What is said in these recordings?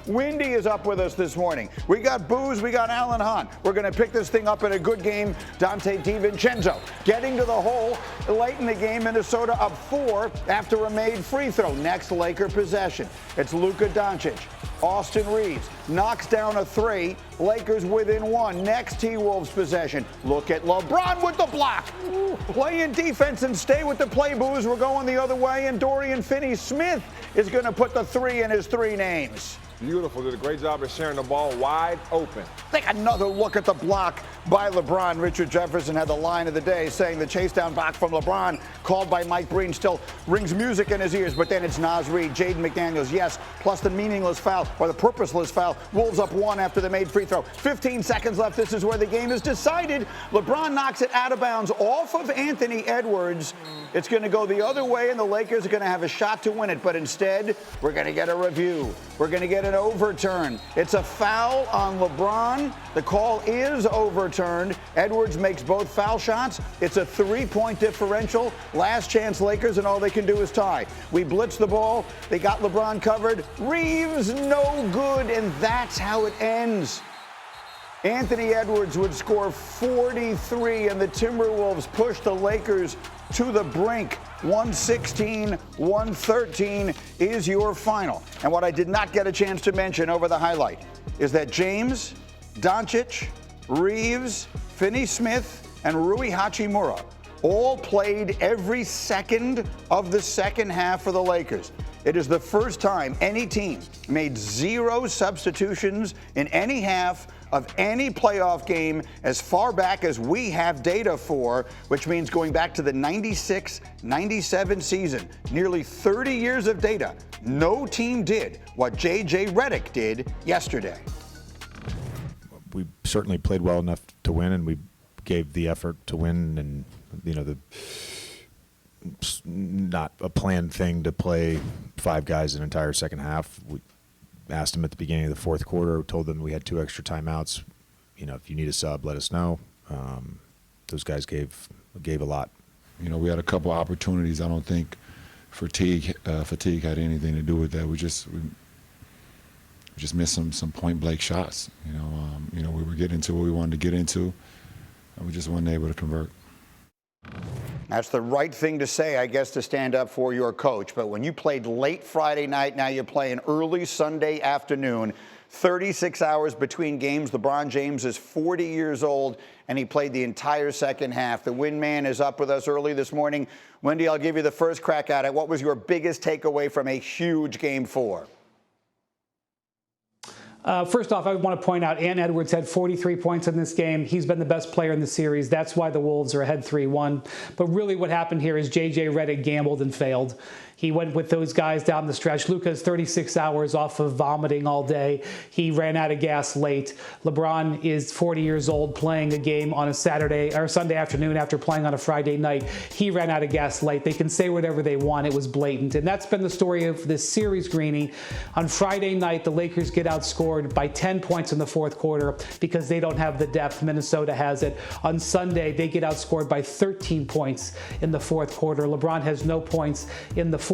Windy is up with us this morning. We got Booze, we got Alan Hahn. We're going to pick this thing up in a good game. Dante DiVincenzo getting to the hole late in the game. Minnesota up 4 after a made free throw. Next Laker possession. It's Luka Doncic. Austin Reeves knocks down a 3. Lakers within 1. Next T-Wolves possession. Look at LeBron with the block. Play in defense and stay with the play, Booze. We're going the other way, and Dorian Finney-Smith is going to put the 3 in his 3 names. Beautiful. Did a great job of sharing the ball wide open. Take another look at the block by LeBron. Richard Jefferson had the line of the day saying the chase down block from LeBron called by Mike Green still rings music in his ears, but then it's Naz Reid, Jaden McDaniels, yes, plus the meaningless foul or the purposeless foul. Wolves up 1 after the made free throw. 15 seconds left. This is where the game is decided. LeBron knocks it out of bounds off of Anthony Edwards. It's going to go the other way, and the Lakers are going to have a shot to win it, but instead, we're going to get a review. We're going to get an overturn. It's a foul on LeBron. The call is overturned. Edwards makes both foul shots. It's a 3-point differential. Last chance Lakers, and all they can do is tie. We blitz the ball. They got LeBron covered. Reeves, no good, and that's how it ends. Anthony Edwards would score 43, and the Timberwolves push the Lakers to the brink. 116-113 is your final. And what I did not get a chance to mention over the highlight is that James, Doncic, Reeves, Finney-Smith, and Rui Hachimura all played every second of the second half for the Lakers. It is the first time any team made 0 substitutions in any half of any playoff game as far back as we have data for, which means going back to the 96-97 season. Nearly 30 years of data. No team did what J.J. Redick did yesterday. We certainly played well enough to win, and we gave the effort to win, and not a planned thing to play 5 guys an entire second half. We asked them at the beginning of the fourth quarter, told them we had 2 extra timeouts. If you need a sub, let us know. Those guys gave a lot. We had a couple opportunities. I don't think fatigue had anything to do with that. We just missed some point blank shots. We were getting to what we wanted to get into, and we just weren't able to convert. That's the right thing to say, I guess, to stand up for your coach. But when you played late Friday night, now you're playing early Sunday afternoon, 36 hours between games. LeBron James is 40 years old, and he played the entire second half. The Win Man is up with us early this morning. Wendy, I'll give you the first crack at it. What was your biggest takeaway from a huge Game 4? First off, I want to point out Ant Edwards had 43 points in this game. He's been the best player in the series. That's why the Wolves are ahead 3-1. But really what happened here is J.J. Redick gambled and failed. He went with those guys down the stretch. Luka's 36 hours off of vomiting all day. He ran out of gas late. LeBron is 40 years old playing a game on a Saturday or Sunday afternoon after playing on a Friday night. He ran out of gas late. They can say whatever they want. It was blatant. And that's been the story of this series, Greeny. On Friday night, the Lakers get outscored by 10 points in the fourth quarter because they don't have the depth. Minnesota has it. On Sunday, they get outscored by 13 points in the fourth quarter. LeBron has no points in the fourth.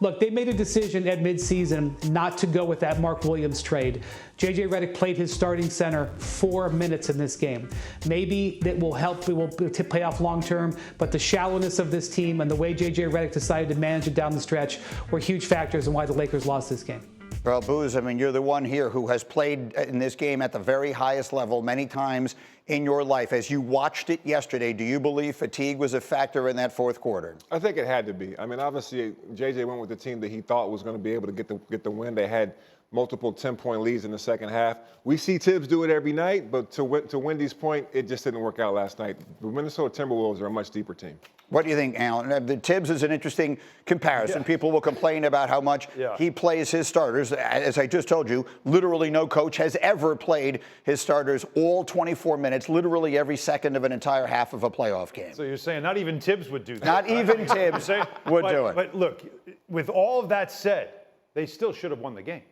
Look, they made a decision at midseason not to go with that Mark Williams trade. J.J. Redick played his starting center 4 minutes in this game. Maybe that will help. It will pay off long term, but the shallowness of this team and the way J.J. Redick decided to manage it down the stretch were huge factors in why the Lakers lost this game. Well, Booze, you're the one here who has played in this game at the very highest level many times in your life. As you watched it yesterday, do you believe fatigue was a factor in that fourth quarter? I think it had to be. Obviously, JJ went with the team that he thought was going to be able to get the win. They had multiple 10-point leads in the second half. We see Tibbs do it every night, but to Wendy's point, it just didn't work out last night. The Minnesota Timberwolves are a much deeper team. What do you think, Alan? The Tibbs is an interesting comparison. Yeah. People will complain about how much he plays his starters. As I just told you, literally no coach has ever played his starters all 24 minutes, literally every second of an entire half of a playoff game. So you're saying not even Tibbs would do that? Not even Tibbs would do it. But look, with all of that said, they still should have won the game.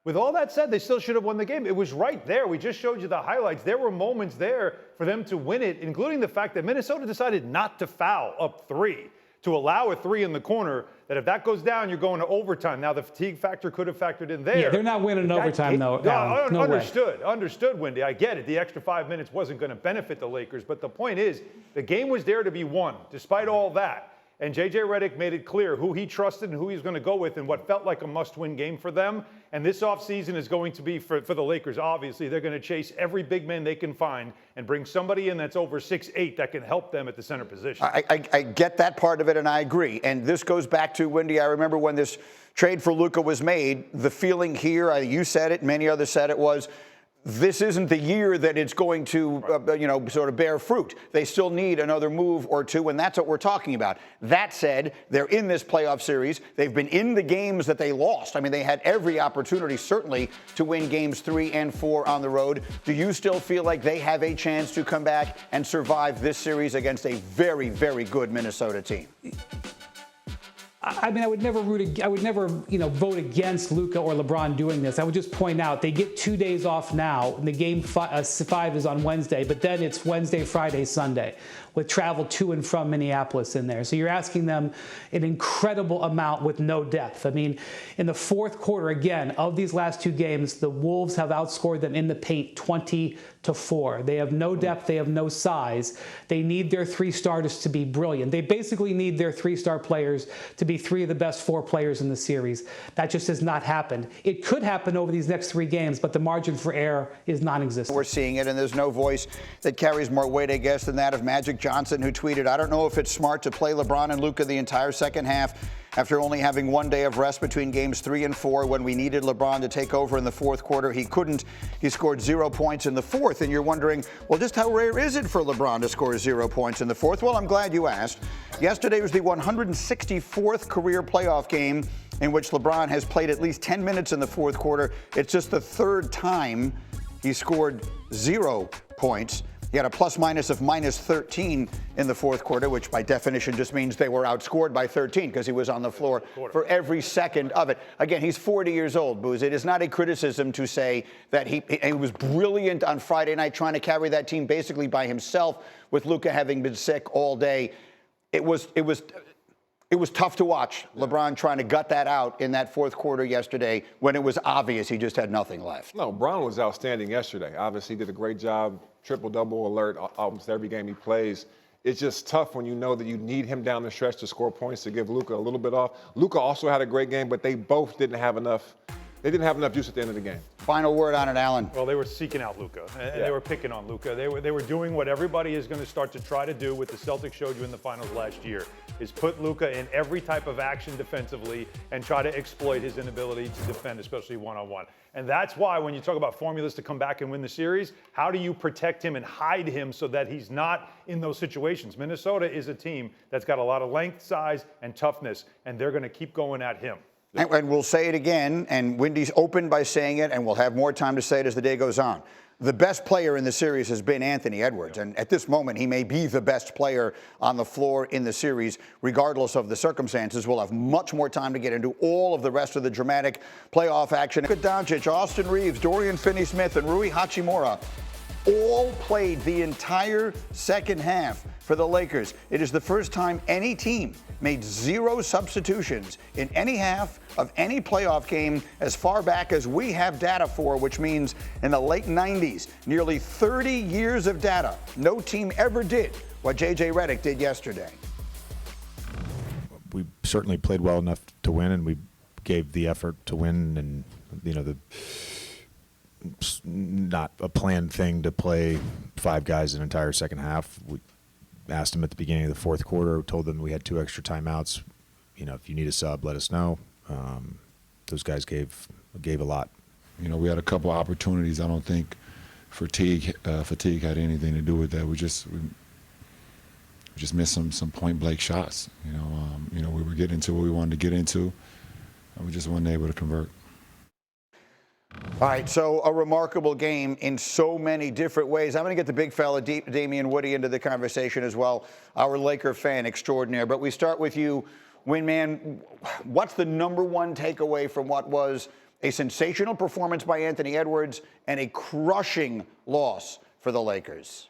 With all that said, they still should have won the game. It was right there. We just showed you the highlights. There were moments there for them to win it, including the fact that Minnesota decided not to foul up 3 to allow a three in the corner, that if that goes down, you're going to overtime. Now, the fatigue factor could have factored in there. Yeah, they're not winning in overtime, though. No Understood. Understood, Wendy. I get it. The extra 5 minutes wasn't going to benefit the Lakers. But the point is, the game was there to be won, despite all that. And J.J. Redick made it clear who he trusted and who he was going to go with in what felt like a must-win game for them. And this offseason is going to be, for the Lakers, obviously, they're going to chase every big man they can find and bring somebody in that's over 6'8" that can help them at the center position. I get that part of it, and I agree. And this goes back to, Wendy, I remember when this trade for Luka was made, the feeling here, you said it, many others said it, was this isn't the year that it's going to, sort of bear fruit. They still need another move or two, and that's what we're talking about. That said, they're in this playoff series. They've been in the games that they lost. I mean, they had every opportunity, certainly, to win games 3 and 4 on the road. Do you still feel like they have a chance to come back and survive this series against a very, very good Minnesota team? I mean, I would never vote against Luka or LeBron doing this. I would just point out they get 2 days off now, and the game 5 is on Wednesday, but then it's Wednesday, Friday, Sunday, with travel to and from Minneapolis in there. So you're asking them an incredible amount with no depth. I mean, in the fourth quarter, again, of these last 2 games, the Wolves have outscored them in the paint 20-4. They have no depth. They have no size. They need their 3 starters to be brilliant. They basically need their 3-star players to be 3 of the best 4 players in the series. That just has not happened. It could happen over these next 3 games, but the margin for error is non-existent. We're seeing it, and there's no voice that carries more weight, I guess, than that of Magic Johnson, who tweeted, "I don't know if it's smart to play LeBron and Luka the entire second half after only having 1 day of rest between games 3 and 4 when we needed LeBron to take over in the fourth quarter. He couldn't. He scored 0 points in the fourth." And you're wondering, well, just how rare is it for LeBron to score 0 points in the fourth? Well, I'm glad you asked. Yesterday was the 164th career playoff game in which LeBron has played at least 10 minutes in the fourth quarter. It's just the 3rd time he scored 0 points. He had a plus-minus of -13 in the fourth quarter, which by definition just means they were outscored by 13 because he was on the floor for every second of it. Again, he's 40 years old, Booze. It is not a criticism to say that he was brilliant on Friday night trying to carry that team basically by himself with Luka having been sick all day. It was tough to watch LeBron trying to gut that out in that fourth quarter yesterday when it was obvious he just had nothing left. No, Brown was outstanding yesterday. Obviously, he did a great job, triple-double alert almost every game he plays. It's just tough when you know that you need him down the stretch to score points to give Luka a little bit off. Luka also had a great game, but they both didn't have enough. They didn't have enough juice at the end of the game. Final word on it, Alan. Well, they were seeking out Luka, and they were picking on Luka. They were doing what everybody is going to start to try to do, what the Celtics showed you in the finals last year, is put Luka in every type of action defensively and try to exploit his inability to defend, especially one-on-one. And that's why when you talk about formulas to come back and win the series, how do you protect him and hide him so that he's not in those situations? Minnesota is a team that's got a lot of length, size, and toughness, and they're going to keep going at him. And we'll say it again, and Wendy's opened by saying it, and we'll have more time to say it as the day goes on. The best player in the series has been Anthony Edwards, and at this moment, he may be the best player on the floor in the series, regardless of the circumstances. We'll have much more time to get into all of the rest of the dramatic playoff action. Luka Doncic, Austin Reeves, Dorian Finney-Smith, and Rui Hachimura all played the entire second half for the Lakers. It is the first time any team made 0 substitutions in any half of any playoff game as far back as we have data for, which means in the late 90s, nearly 30 years of data. No team ever did what J.J. Redick did yesterday. We certainly played well enough to win, and we gave the effort to win, and not a planned thing to play 5 guys an entire second half. We asked them at the beginning of the fourth quarter, told them we had 2 extra timeouts. If you need a sub, let us know. Those guys gave a lot. We had a couple opportunities. I don't think fatigue had anything to do with that. We just missed some point blank shots. We were getting into what we wanted to get into, and we just weren't able to convert. All right, so a remarkable game in so many different ways. I'm going to get the big fella, Damian Woody, into the conversation as well, our Laker fan extraordinaire. But we start with you, Windman. What's the #1 takeaway from what was a sensational performance by Anthony Edwards and a crushing loss for the Lakers?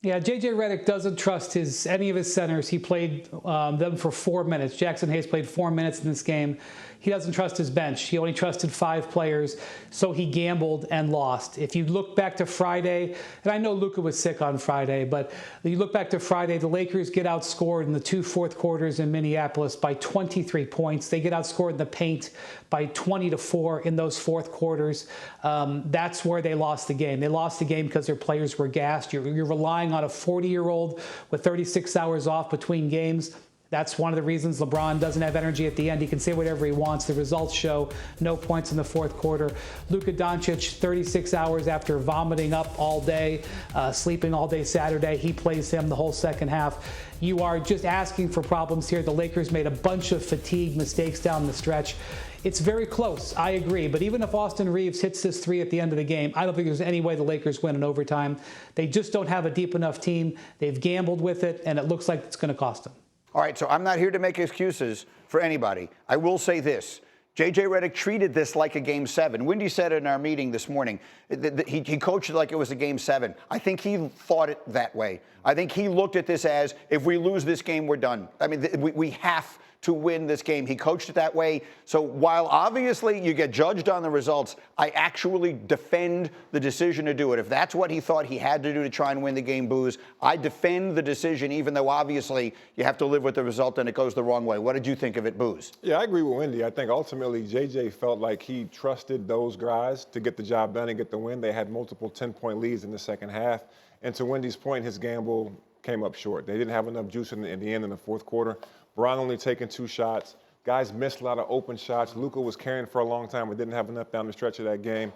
Yeah, J.J. Redick doesn't trust any of his centers. He played them for 4 minutes. Jackson Hayes played 4 minutes in this game. He doesn't trust his bench. He only trusted 5 players, so he gambled and lost. If you look back to Friday, and I know Luka was sick on Friday, but you look back to Friday, the Lakers get outscored in the 2 fourth quarters in Minneapolis by 23 points. They get outscored in the paint by 20-4 in those fourth quarters. That's where they lost the game. They lost the game because their players were gassed. You're relying on a 40-year-old with 36 hours off between games. That's one of the reasons LeBron doesn't have energy at the end. He can say whatever he wants. The results show no points in the fourth quarter. Luka Doncic, 36 hours after vomiting up all day, sleeping all day Saturday. He plays him the whole second half. You are just asking for problems here. The Lakers made a bunch of fatigue mistakes down the stretch. It's very close, I agree. But even if Austin Reeves hits this 3 at the end of the game, I don't think there's any way the Lakers win in overtime. They just don't have a deep enough team. They've gambled with it, and it looks like it's going to cost them. All right, so I'm not here to make excuses for anybody. I will say this. J.J. Redick treated this like a Game 7. Wendy said in our meeting this morning, he coached it like it was a Game 7. I think he thought it that way. I think he looked at this as, if we lose this game, we're done. I mean, we have to win this game. He coached it that way. So while obviously you get judged on the results, I actually defend the decision to do it. If that's what he thought he had to do to try and win the game, Booze, I defend the decision, even though obviously you have to live with the result and it goes the wrong way. What did you think of it, Booze? Yeah, I agree with Wendy. I think ultimately JJ felt like he trusted those guys to get the job done and get the win. They had multiple 10-point leads in the second half. And to Wendy's point, his gamble came up short. They didn't have enough juice in the end in the fourth quarter. Bron only taking 2 shots. Guys missed a lot of open shots. Luka was carrying for a long time but didn't have enough down the stretch of that game.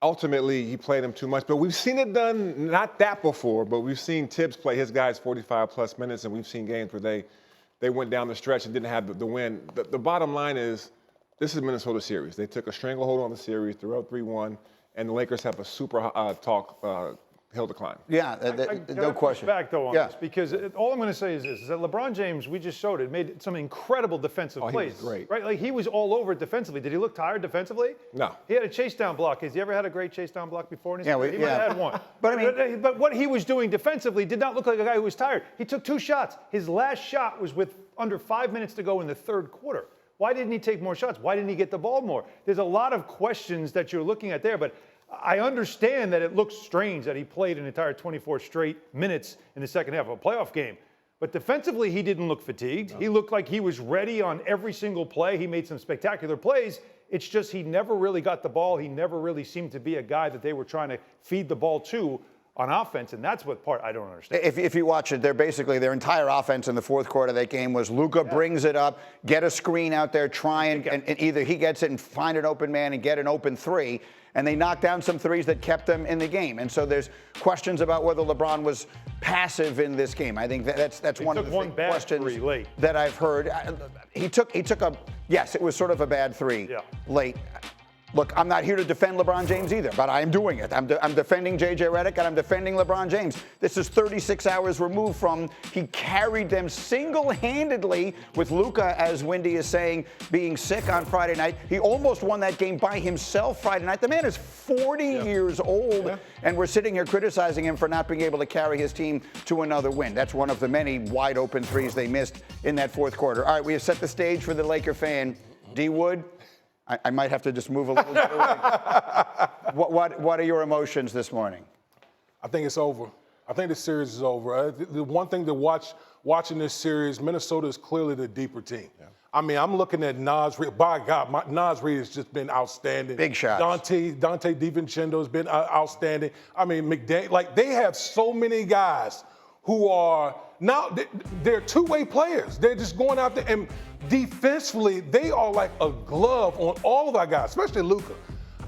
Ultimately, he played him too much. But we've seen it done, not that before, but we've seen Tibbs play his guys 45-plus minutes, and we've seen games where they went down the stretch and didn't have the win. The bottom line is, this is Minnesota series. They took a stranglehold on the series, they're up 3-1, and the Lakers have a super hill to climb. Yeah, no question. Back though on this, because all I'm going to say is this: is that LeBron James, we just showed it, made some incredible defensive plays. He was great. Right, like he was all over it defensively. Did he look tired defensively? No. He had a chase down block. Has he ever had a great chase down block before in his career? He might have had one. But I mean, but what he was doing defensively did not look like a guy who was tired. He took 2 shots. His last shot was with under 5 minutes to go in the third quarter. Why didn't he take more shots? Why didn't he get the ball more? There's a lot of questions that you're looking at there, but I understand that it looks strange that he played an entire 24 straight minutes in the second half of a playoff game. But defensively, he didn't look fatigued. No. He looked like he was ready on every single play. He made some spectacular plays. It's just he never really got the ball. He never really seemed to be a guy that they were trying to feed the ball to on offense, and that's what part I don't understand. If you watch it, their entire offense in the fourth quarter of that game was Luka brings it up, get a screen out there, try and either he gets it and find an open man and get an open 3, and they knocked down some threes that kept them in the game. And so there's questions about whether LeBron was passive in this game. I think that's one of the questions that I've heard. He took yes, it was sort of a bad 3 late. Look, I'm not here to defend LeBron James either, but I am doing it. I'm defending J.J. Redick, and I'm defending LeBron James. This is 36 hours removed from he carried them single-handedly with Luka, as Wendy is saying, being sick on Friday night. He almost won that game by himself Friday night. The man is 40 years old, and we're sitting here criticizing him for not being able to carry his team to another win. That's one of the many wide-open threes they missed in that fourth quarter. All right, we have set the stage for the Laker fan. D. Wood? I might have to just move a little bit away. What are your emotions this morning? I think it's over. I think the series is over. The one thing to watching this series, Minnesota is clearly the deeper team. Yeah. I mean, I'm looking at Naz Reid. By God, Naz Reid has just been outstanding. Big shots. Dante DiVincenzo has been outstanding. I mean, McDaniel, like they have so many guys who are now they're two-way players. They're just going out there and defensively, they are like a glove on all of our guys, especially Luka.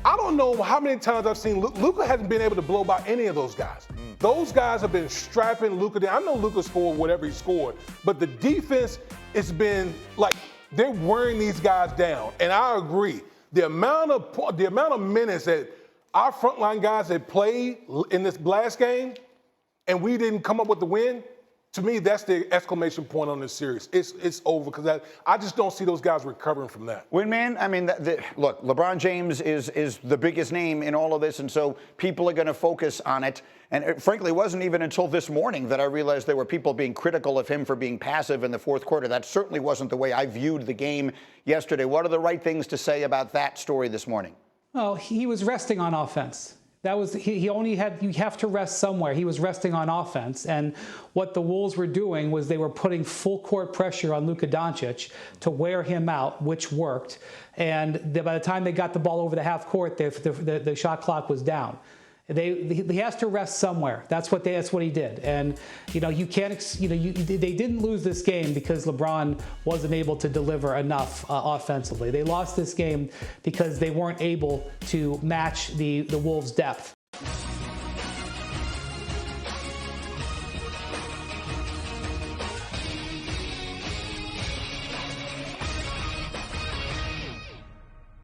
I don't know how many times I've seen Luka hasn't been able to blow by any of those guys. Those guys have been strapping Luka down. I know Luka scored whatever he scored, but the defense has been like they're wearing these guys down. And I agree. The amount of minutes that our frontline guys had played in this last game, and we didn't come up with the win, To me, that's the exclamation point on this series. It's over because I just don't see those guys recovering from that. Windman, I mean, look, LeBron James is the biggest name in all of this, and so people are going to focus on it. And frankly, it wasn't even until this morning that I realized there were people being critical of him for being passive in the fourth quarter. That certainly wasn't the way I viewed the game yesterday. What are the right things to say about that story this morning? Well, he was resting on offense. That was he only had, you have to rest somewhere. He was resting on offense, and what the Wolves were doing was they were putting full court pressure on Luka Doncic to wear him out, which worked. And by the time they got the ball over the half court, the shot clock was down. He has to rest somewhere. That's what he did. And you can't. They didn't lose this game because LeBron wasn't able to deliver enough offensively. They lost this game because they weren't able to match the Wolves' depth.